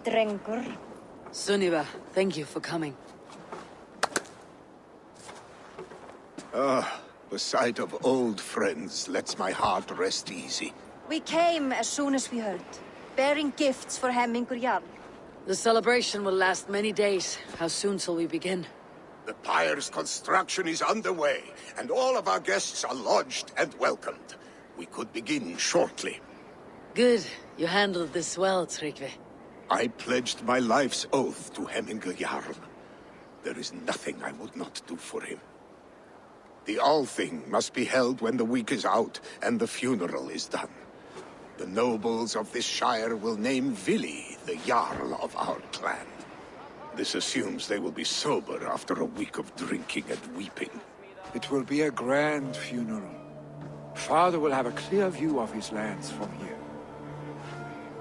drengur. Sunniva, thank you for coming. The sight of old friends lets my heart rest easy. We came as soon as we heard, bearing gifts for Hemmingur Jarl. The celebration will last many days. How soon shall we begin? The pyre's construction is underway, and all of our guests are lodged and welcomed. We could begin shortly. Good. You handled this well, Tryggvi. I pledged my life's oath to Hemmingur Jarl. There is nothing I would not do for him. The Althing must be held when the week is out and the funeral is done. The nobles of this shire will name Vili the Jarl of our clan. This assumes they will be sober after a week of drinking and weeping. It will be a grand funeral. Father will have a clear view of his lands from here.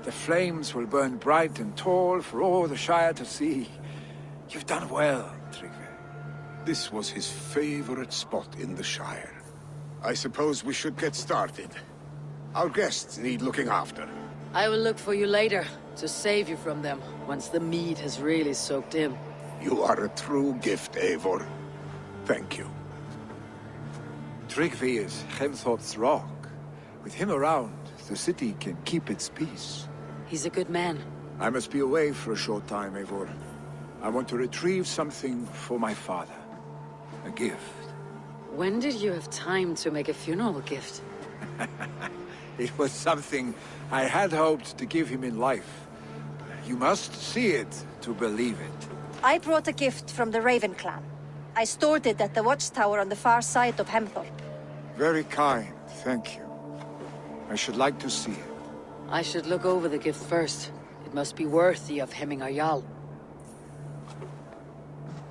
The flames will burn bright and tall for all the Shire to see. You've done well, Tryggvi. This was his favorite spot in the Shire. I suppose we should get started. Our guests need looking after. I will look for you later, to save you from them, once the mead has really soaked in. You are a true gift, Eivor. Thank you. Tryggvi is Hemthorpe's rock. With him around, the city can keep its peace. He's a good man. I must be away for a short time, Eivor. I want to retrieve something for my father. A gift. When did you have time to make a funeral gift? It was something I had hoped to give him in life. You must see it to believe it. I brought a gift from the Raven clan. I stored it at the watchtower on the far side of Hemthorpe. Very kind, thank you. I should like to see it. I should look over the gift first. It must be worthy of Hemmingur Jarl.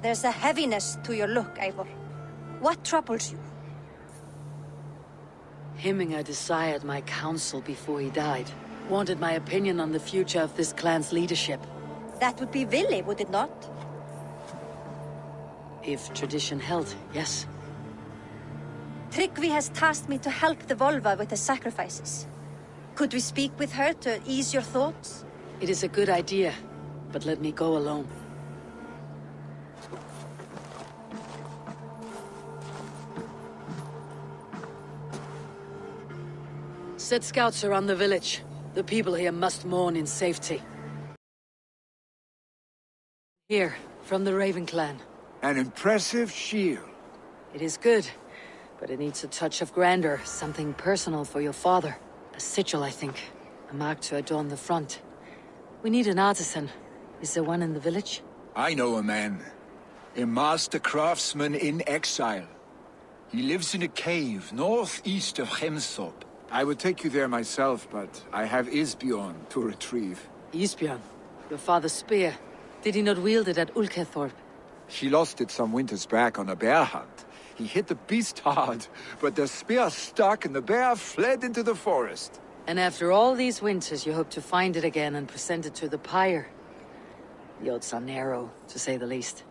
There's a heaviness to your look, Eivor. What troubles you? Hemmingur desired my counsel before he died. Wanted my opinion on the future of this clan's leadership. That would be Vili, would it not? If tradition held, yes. Tryggvi has tasked me to help the Volva with the sacrifices. Could we speak with her to ease your thoughts? It is a good idea, but let me go alone. Set scouts around the village. The people here must mourn in safety. Here, from the Raven clan. An impressive shield. It is good, but it needs a touch of grandeur, something personal for your father. A sigil, I think. A mark to adorn the front. We need an artisan. Is there one in the village? I know a man. A master craftsman in exile. He lives in a cave northeast of Hemthorpe. I would take you there myself, but I have Isbjorn to retrieve. Isbjorn? Your father's spear. Did he not wield it at Ulkethorpe? She lost it some winters back on a bear hunt. He hit the beast hard, but the spear stuck and the bear fled into the forest. And after all these winters, you hope to find it again and present it to the pyre. The odds are narrow, to say the least.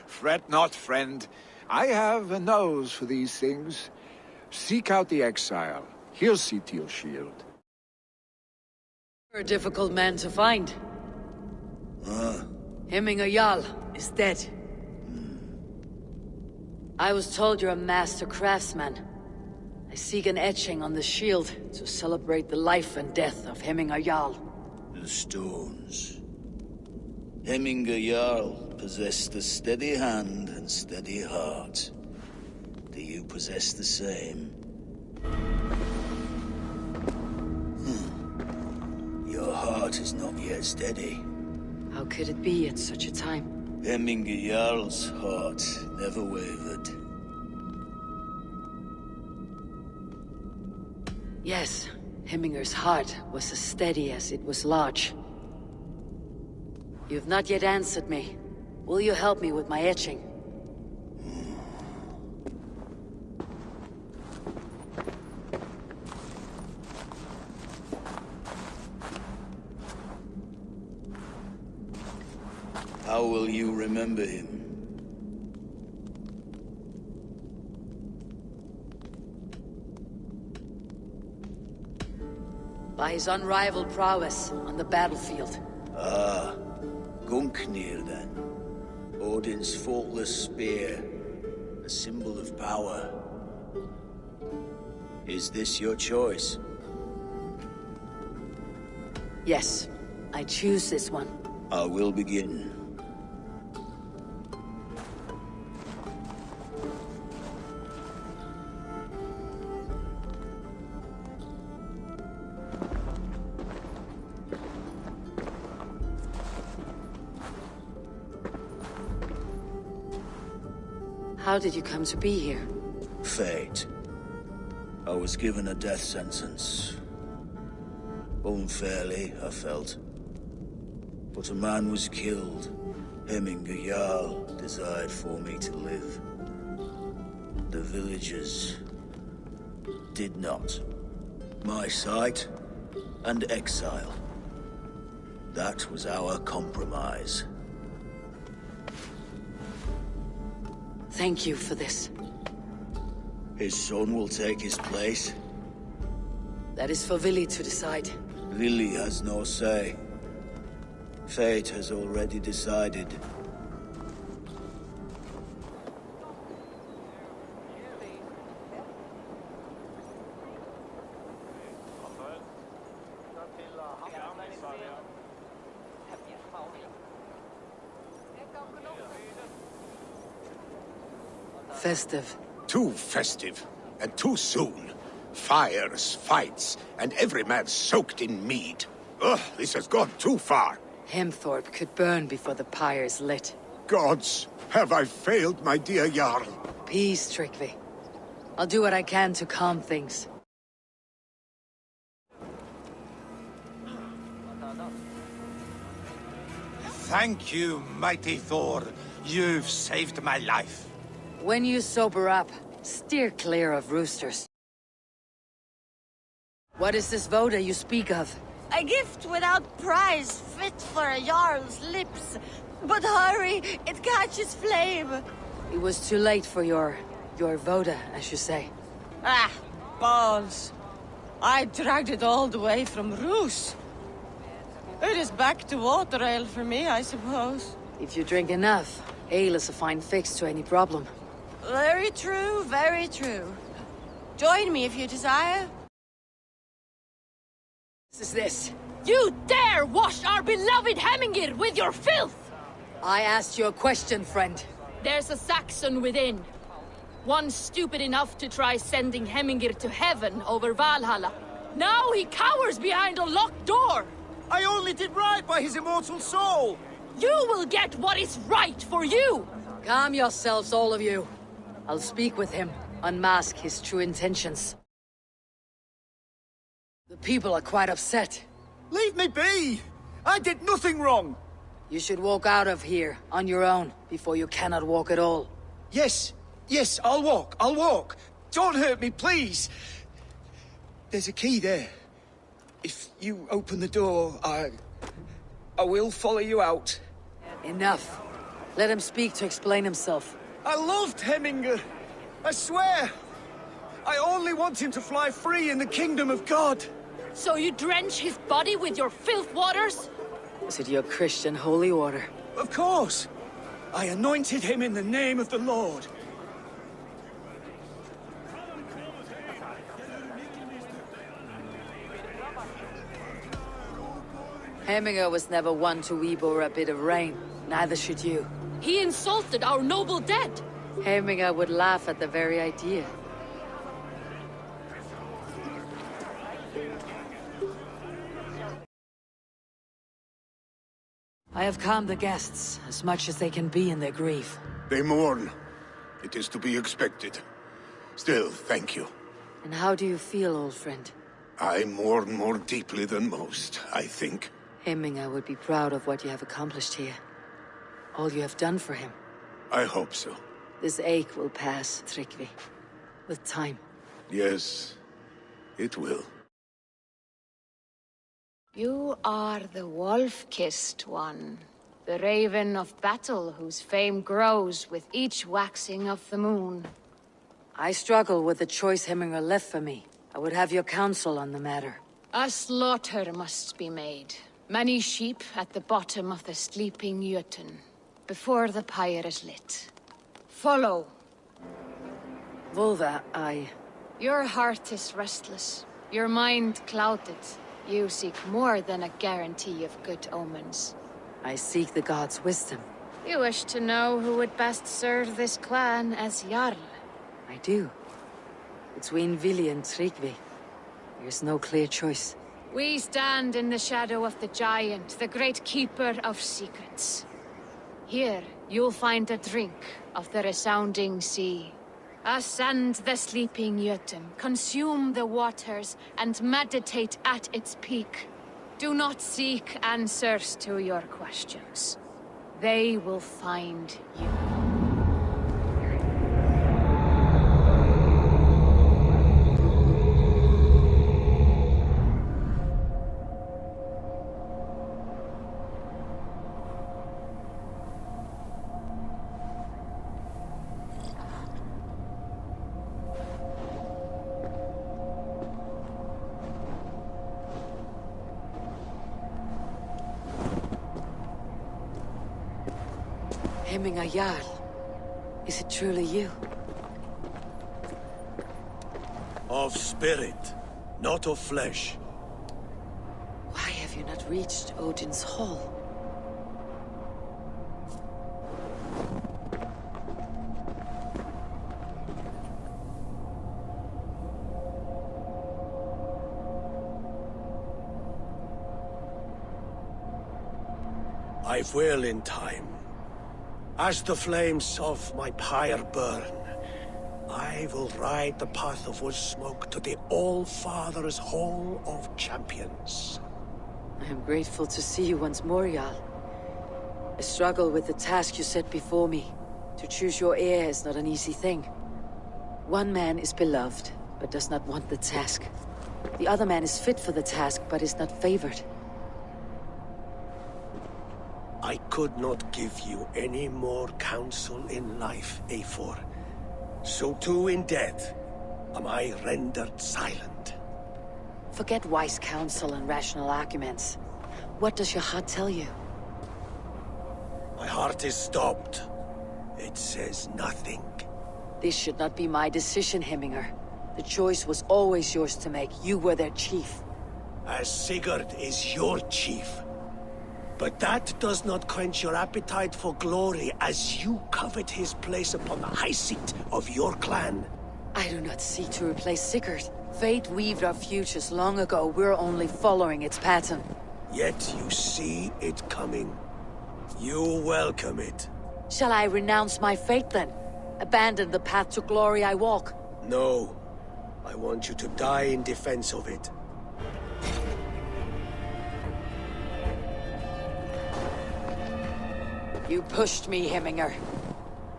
Fret not, friend. I have a nose for these things. Seek out the exile. He'll see to your shield. You're a difficult man to find. Hemmingur Jarl is dead. I was told you're a master craftsman. I seek an etching on the shield to celebrate the life and death of Hemmingur Jarl. The stones. Hemmingur Jarl possessed a steady hand and steady heart. Do you possess the same? Your heart is not yet steady. How could it be at such a time? Hemmingur Jarl's heart never wavered. Yes, Hemmingur's heart was as steady as it was large. You've not yet answered me. Will you help me with my etching? How will you remember him? By his unrivaled prowess on the battlefield. Ah, Gungnir then. Odin's faultless spear, a symbol of power. Is this your choice? Yes, I choose this one. I will begin. How did you come to be here? Fate. I was given a death sentence. Unfairly, I felt. But a man was killed. Hemminger Jarl desired for me to live. The villagers did not. My sight and exile. That was our compromise. Thank you for this. His son will take his place. That is for Vili to decide. Lily has no say. Fate has already decided. Festive. Too festive, and too soon. Fires, fights, and every man soaked in mead. Ugh, this has gone too far. Hemthorpe could burn before the pyre's lit. Gods, have I failed my dear Jarl? Peace, Tryggvi. I'll do what I can to calm things. Thank you, mighty Thor. You've saved my life. When you sober up, steer clear of roosters. What is this voda you speak of? A gift without price, fit for a Jarl's lips. But hurry, it catches flame. It was too late for your voda, as you say. Ah, balls. I dragged it all the way from Roos. It is back to water ale for me, I suppose. If you drink enough, ale is a fine fix to any problem. Very true, very true. Join me if you desire. What is this? You dare wash our beloved Hemingir with your filth! I asked you a question, friend. There's a Saxon within. One stupid enough to try sending Hemingir to heaven over Valhalla. Now he cowers behind a locked door! I only did right by his immortal soul! You will get what is right for you! Calm yourselves, all of you. I'll speak with him, unmask his true intentions. The people are quite upset. Leave me be! I did nothing wrong! You should walk out of here, on your own, before you cannot walk at all. Yes, I'll walk. Don't hurt me, please! There's a key there. If you open the door, I will follow you out. Enough. Let him speak to explain himself. I loved Hemminger. I swear. I only want him to fly free in the kingdom of God. So you drench his body with your filth waters? Is it your Christian holy order? Of course. I anointed him in the name of the Lord. Hemminger was never one to weep over a bit of rain. Neither should you. He insulted our noble dead. Hemminger would laugh at the very idea. I have calmed the guests, as much as they can be in their grief. They mourn. It is to be expected. Still, thank you. And how do you feel, old friend? I mourn more deeply than most, I think. Hemminger would be proud of what you have accomplished here. All you have done for him. I hope so. This ache will pass, Tryggvi. With time. Yes, it will. You are the wolf-kissed one. The raven of battle whose fame grows with each waxing of the moon. I struggle with the choice Hemminger left for me. I would have your counsel on the matter. A slaughter must be made. Many sheep at the bottom of the sleeping Jotun, before the pyre is lit. Follow. Volva, Your heart is restless, your mind clouded. You seek more than a guarantee of good omens. I seek the gods' wisdom. You wish to know who would best serve this clan as Jarl. I do. Between Vili and Tryggvi, there's no clear choice. We stand in the shadow of the giant, the great keeper of secrets. Here, you'll find a drink of the resounding sea. Ascend the sleeping Jotun, consume the waters, and meditate at its peak. Do not seek answers to your questions. They will find you. Hemming Jarl. Is it truly you? Of spirit, not of flesh. Why have you not reached Odin's Hall? I will in time. As the flames of my pyre burn, I will ride the path of wood smoke to the All-Father's Hall of Champions. I am grateful to see you once more, Jarl. I struggle with the task you set before me. To choose your heir is not an easy thing. One man is beloved, but does not want the task. The other man is fit for the task, but is not favored. I could not give you any more counsel in life, Eivor. So too in death am I rendered silent. Forget wise counsel and rational arguments. What does your heart tell you? My heart is stopped. It says nothing. This should not be my decision, Hemminger. The choice was always yours to make. You were their chief. As Sigurd is your chief. But that does not quench your appetite for glory as you covet his place upon the high seat of your clan. I do not seek to replace Sigurd. Fate weaved our futures long ago. We're only following its pattern. Yet you see it coming. You welcome it. Shall I renounce my fate then? Abandon the path to glory I walk? No. I want you to die in defense of it. You pushed me, Hemminger.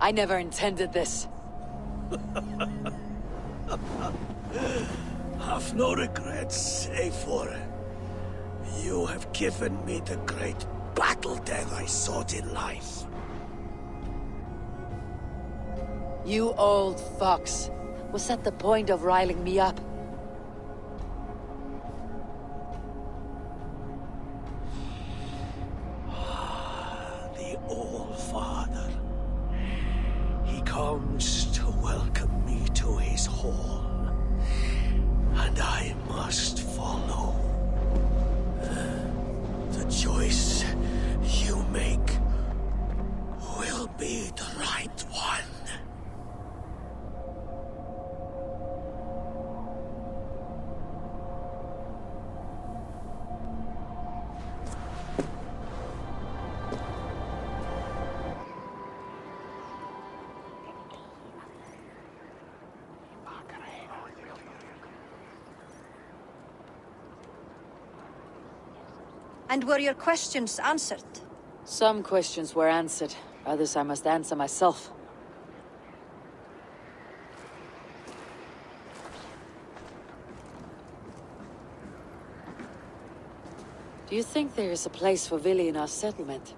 I never intended this. Have no regrets, Eivor. You have given me the great battle death I sought in life. You old fox. Was that the point of riling me up? The All-Father. He comes to welcome me to his hall. And I must follow. The choice you make will be the right one. And were your questions answered? Some questions were answered. Others I must answer myself. Do you think there is a place for Vili in our settlement?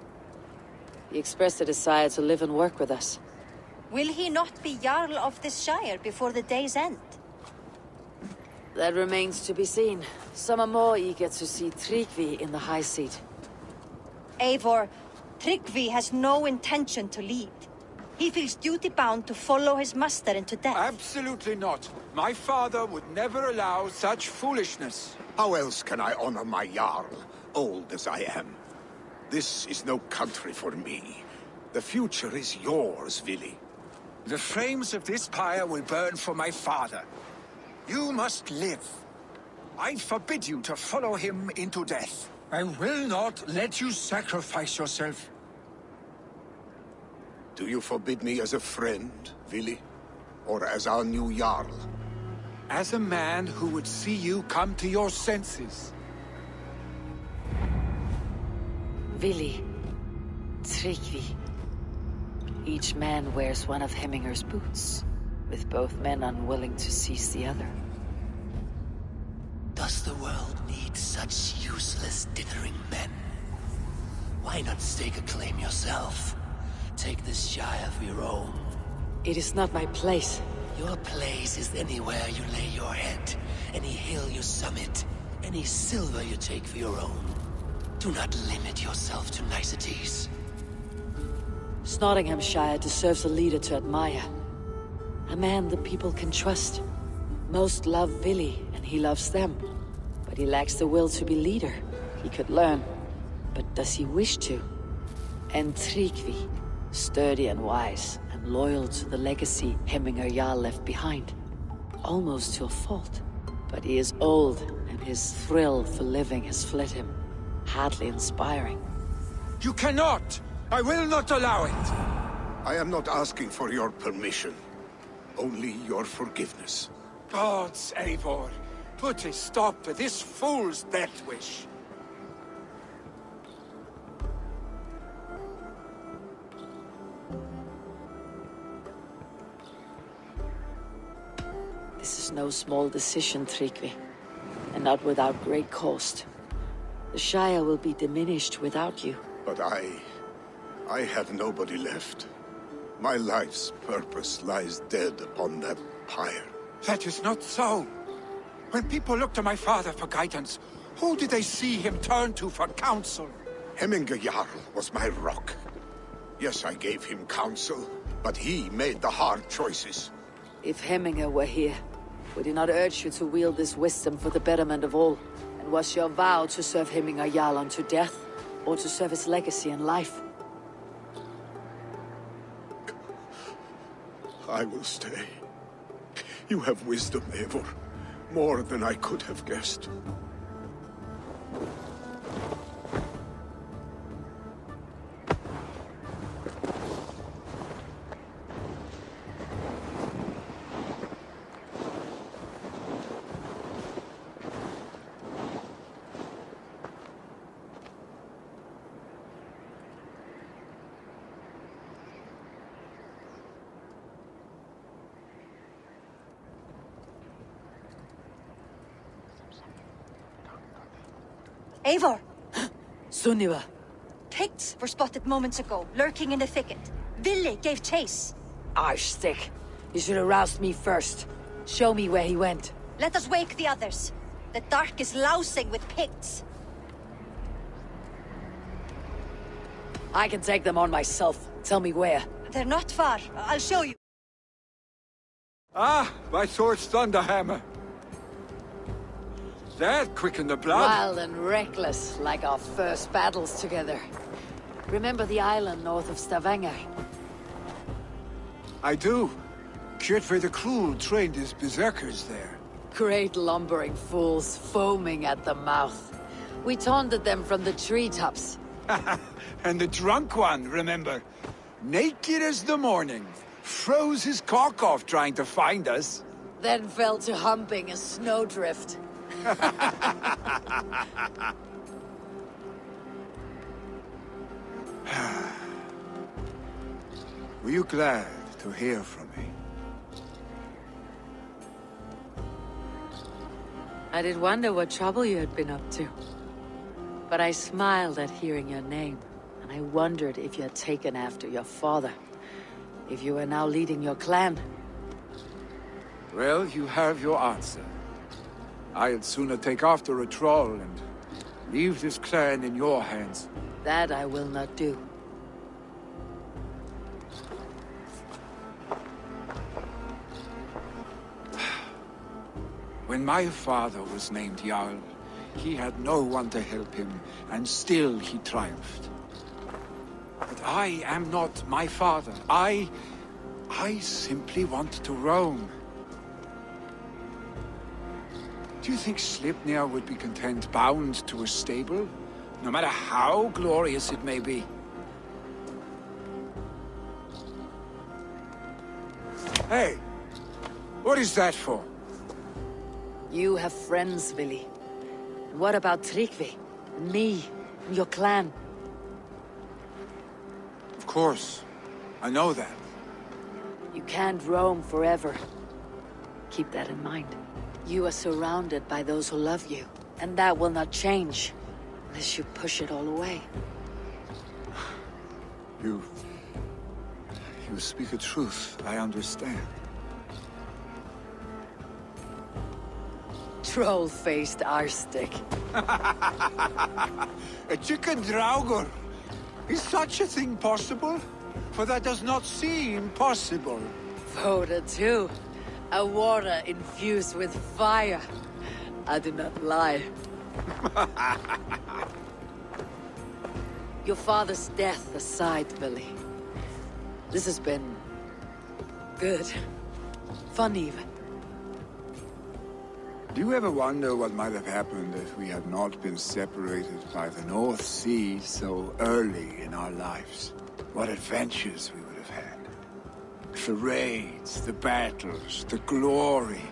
He expressed a desire to live and work with us. Will he not be Jarl of this Shire before the day's end? That remains to be seen. Some are more eager to see Tryggvi in the high seat. Eivor, Tryggvi has no intention to lead. He feels duty-bound to follow his master into death. Absolutely not. My father would never allow such foolishness. How else can I honor my Jarl, old as I am? This is no country for me. The future is yours, Vili. The flames of this pyre will burn for my father. You must live. I forbid you to follow him into death. I will not let you sacrifice yourself. Do you forbid me as a friend, Vili? Or as our new Jarl? As a man who would see you come to your senses. Vili, Tryggvi. Each man wears one of Hemminger's boots, with both men unwilling to seize the other. Does the world need such useless dithering men? Why not stake a claim yourself? Take this Shire of your own. It is not my place. Your place is anywhere you lay your head, any hill you summit, any silver you take for your own. Do not limit yourself to niceties. Nottinghamshire deserves a leader to admire. A man the people can trust. Most love Vili, and he loves them. But he lacks the will to be leader. He could learn. But does he wish to? And Tryggvi, sturdy and wise, and loyal to the legacy Hemminger Jarl left behind. Almost to a fault. But he is old, and his thrill for living has fled him. Hardly inspiring. You cannot! I will not allow it! I am not asking for your permission. Only your forgiveness. Gods, Eivor, put a stop to this fool's death wish. This is no small decision, Tryggvi. And not without great cost. The Shire will be diminished without you. But I have nobody left. My life's purpose lies dead upon that pyre. That is not so. When people look to my father for guidance, who did they see him turn to for counsel? Hemminger Jarl was my rock. Yes, I gave him counsel, but he made the hard choices. If Hemminger were here, would he not urge you to wield this wisdom for the betterment of all? And was your vow to serve Hemminger Jarl unto death, or to serve his legacy in life? I will stay. You have wisdom, Eivor. More than I could have guessed. Eivor! Sunniva! Picts were spotted moments ago, lurking in the thicket. Vili gave chase. Arschstick! You should have roused me first. Show me where he went. Let us wake the others. The dark is lousing with Picts. I can take them on myself. Tell me where. They're not far. I'll show you. Ah, my sword's thunderhammer. That quickened the blood. Wild and reckless, like our first battles together. Remember the island north of Stavanger? I do. Kjotve the Cruel trained his berserkers there. Great lumbering fools, foaming at the mouth. We taunted them from the treetops. And the drunk one, remember? Naked as the morning. Froze his cock off trying to find us. Then fell to humping a snowdrift. Were you glad to hear from me? I did wonder what trouble you had been up to. But I smiled at hearing your name, and I wondered if you had taken after your father. If you were now leading your clan. Well, you have your answer. I'd sooner take after a troll and leave this clan in your hands. That I will not do. When my father was named Jarl, he had no one to help him, and still he triumphed. But I am not my father. I simply want to roam. Do you think Sleipnir would be content bound to a stable, no matter how glorious it may be? Hey, what is that for? You have friends, Vili. And what about Tryggvi? And me? And your clan? Of course. I know that. You can't roam forever. Keep that in mind. You are surrounded by those who love you. And that will not change. Unless you push it all away. You speak the truth. I understand. Troll-faced arstick. A chicken draugur. Is such a thing possible? For that does not seem possible. Voda too. A water infused with fire. I do not lie. Your father's death aside, Vili. This has been... good. Fun even. Do you ever wonder what might have happened if we had not been separated by the North Sea so early in our lives? What adventures we would have had. The raids, the battles, the glory.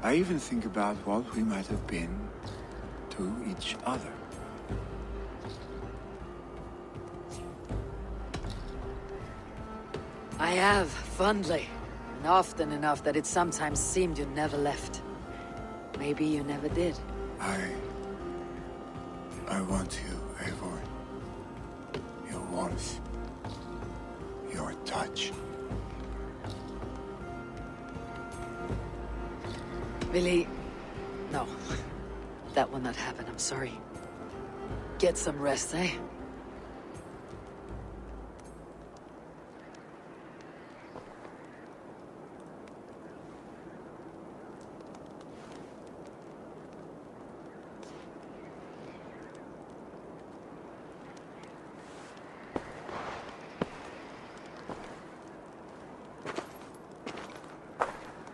I even think about what we might have been to each other. I have, fondly. And often enough that it sometimes seemed you never left. Maybe you never did. I want you, Eivor. Your warmth. Your touch. Vili... no. That will not happen, I'm sorry. Get some rest, eh?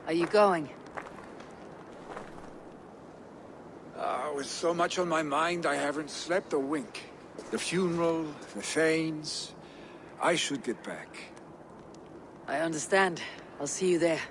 Are you going? With so much on my mind, I haven't slept a wink. The funeral, the Thanes. I should get back. I understand. I'll see you there.